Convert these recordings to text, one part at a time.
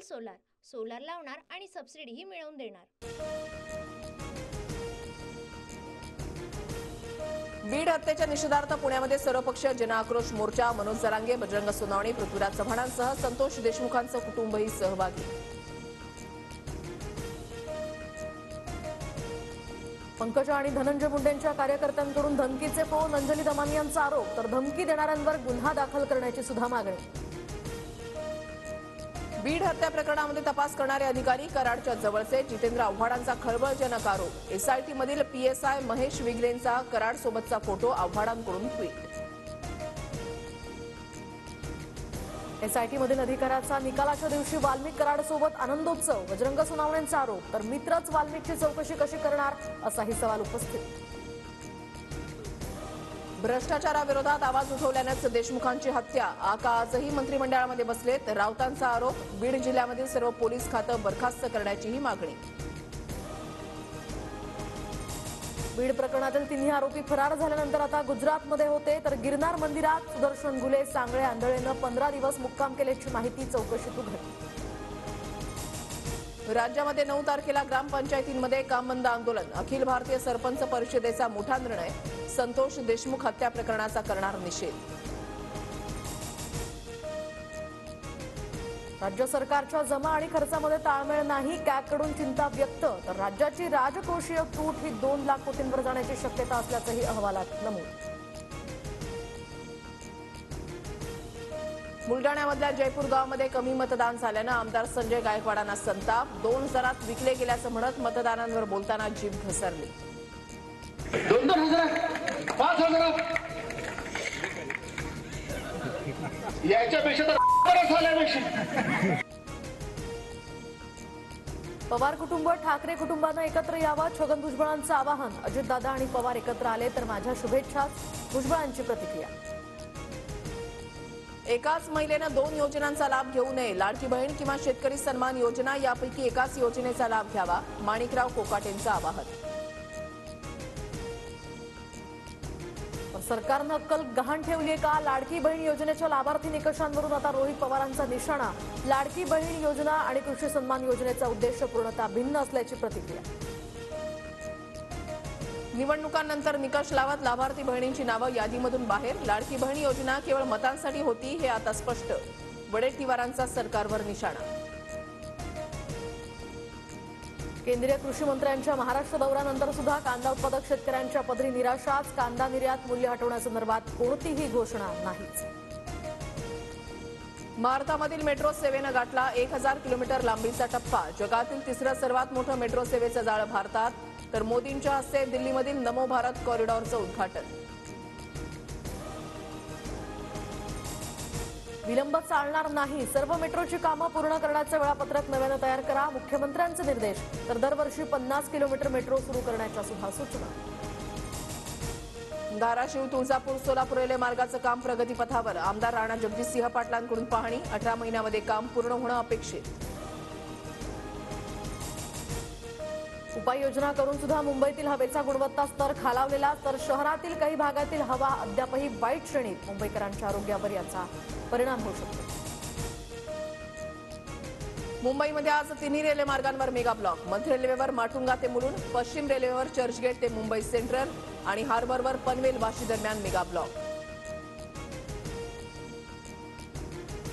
Solar solar लावणार आणि सबसिडीही मिळवून देणार। बीड हत्येच्या निषेधार्थ पुण्यामध्ये सर्वपक्षीय जनआक्रोश मोर्चा। मनोज जरांगे, बजरंग सोनवणे, पृथ्वीराज चव्हाणांसह संतोष देशमुखांचं कुटुंबही सहभागी। पंकजा आणि धनंजय मुंडेंच्या कार्यकर्त्यांकडून धमकीचे फोन। अंजली दमानी यांचा आरोप, तर धमकी देणाऱ्यांवर गुन्हा दाखल करण्याची सुद्धा मागणी। बीड हत्या प्रकरणामध्ये तपास करणारे अधिकारी कराडच्या जवळचे। जितेंद्र आव्हाडांचा खळबळजनक आरोप। एसआयटी मधील पीएसआय महेश विग्रेंचा कराड सोबतचा फोटो, आव्हाडांकडून ट्विट। एसआयटी मधील अधिकाऱ्याचा निकालाच्या दिवशी वाल्मिक कराड सोबत आनंदोत्सव। बजरंग सोनवणेंचा आरोप, तर मित्रच वाल्मिकची चौकशी कशी करणार असाही सवाल उपस्थित। भ्रष्टाचाराविरोधात आवाज उठवल्यानेच देशमुखांची हत्या। आका आजही मंत्रिमंडळामध्ये बसलेत। राऊतांचा आरोप, बीड जिल्ह्यामधील सर्व पोलीस खातं बरखास्त करण्याचीही मागणी। बीड प्रकरणातील तिन्ही आरोपी फरार झाल्यानंतर आता गुजरातमध्ये होते, तर गिरनार मंदिरात सुदर्शन घुले, सांगळे आंधळेनं 15 दिवस मुक्काम केल्याची माहिती चौकशीत उघड। राज्यामध्ये 9 तारखेला ग्रामपंचायतींमध्ये काम बंद आंदोलन। अखिल भारतीय सरपंच परिषदेचा मोठा निर्णय। संतोष देशमुख हत्या प्रकरणाचा करणार निषेध। राज्य सरकारच्या जमा आणि खर्चामध्ये ताळमेळ नाही, कॅगकडून चिंता व्यक्त। तर राज्याची राजकोषीय तूट ही 2 लाख कोटींवर जाण्याची शक्यता असल्याचंही अहवालात नमूद। बुलडाण्यामधल्या जयपूर गावामध्ये कमी मतदान झाल्यानं आमदार संजय गायकवाडांना संताप। 2000 विकले गेल्याचं म्हणत मतदारांवर बोलताना जीभ घसरली। 2,000 5,000 याच्यापेक्षा तर झाल्यापेक्षा। पवार कुटुंब ठाकरे कुटुंबानं एकत्र यावं, छगन भुजबळांचं आवाहन। अजितदादा आणि पवार एकत्र आले तर माझ्या शुभेच्छा, भुजबळांची प्रतिक्रिया। एकाच महिलेनं 2 योजनांचा लाभ घेऊ नये। लाडकी बहीण किंवा शेतकरी सन्मान योजना यापैकी एकाच योजनेचा लाभ घ्यावा, माणिकराव कोकाटेंचं आवाहन। सरकारनं अक्कल गहाण ठेवली का? लाडकी बहीण योजनेच्या लाभार्थी निकषांवरून आता रोहित पवारांचा निशाणा। लाडकी बहीण योजना आणि कृषी सन्मान योजनेचा उद्देश पूर्णतः भिन्न असल्याची प्रतिक्रिया। निवडणुकांनंतर निकष लावत लाभार्थी बहिणींची नावं यादीमधून बाहेर। लाडकी बहीण योजना केवळ मतांसाठी होती हे आता स्पष्ट। वडेट्टीवारांचा सरकारवर निशाणा। केंद्रीय कृषी मंत्र्यांच्या महाराष्ट्र दौऱ्यानंतर सुद्धा कांदा उत्पादक शेतकऱ्यांच्या पदरी निराशाच। कांदा निर्यात मूल्य हटवण्यासंदर्भात कोणतीही घोषणा नाहीच। भारतामधील मेट्रो सेवेनं गाठला 1000 किलोमीटर लांबीचा टप्पा। जगातील तिसरं सर्वात मोठं मेट्रो सेवेचं जाळं भारतात, तर मोदींच्या हस्ते दिल्लीमधील नमो भारत कॉरिडॉरचं उद्घाटन। विलंब चालणार नाही, सर्व मेट्रोची कामं पूर्ण करण्याचं वेळापत्रक नव्यानं तयार करा, मुख्यमंत्र्यांचे निर्देश। तर दरवर्षी 50 किलोमीटर मेट्रो सुरू करण्याच्या सुद्धा सूचना। धाराशिव, तुळजापूर, सोलापूर रेल्वे मार्गाचं काम प्रगतीपथावर। आमदार राणा जगजितसिंह पाटलांकडून पाहणी। 18 महिन्यामध्ये काम पूर्ण होणं अपेक्षित। उपाययोजना करून सुद्धा मुंबईतील हवेचा गुणवत्ता स्तर खालावलेला, तर शहरातील काही भागातील हवा अद्यापही वाईट श्रेणीत। मुंबईकरांच्या आरोग्यावर याचा परिणाम होऊ शकतो। मुंबईमध्ये आज तिन्ही रेल्वे मार्गांवर मेगा ब्लॉक। मध्य रेल्वेवर माटुंगा ते मुलुंड, पश्चिम रेल्वेवर चर्चगेट ते मुंबई सेंट्रल आणि हार्बरवर पनवेल वाशी दरम्यान मेगा ब्लॉक।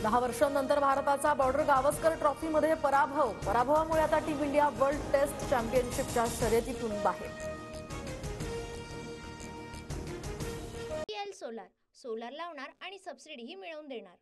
10 वर्षांनंतर भारताचा बॉर्डर गावस्कर ट्रॉफीमध्ये पराभव। पराभवामुळे आता टीम इंडिया वर्ल्ड टेस्ट चॅम्पियनशिपच्या शर्यतीतून बाहेर। सोलार सोलार लावणार आणि सबसिडीही मिळवून देणार।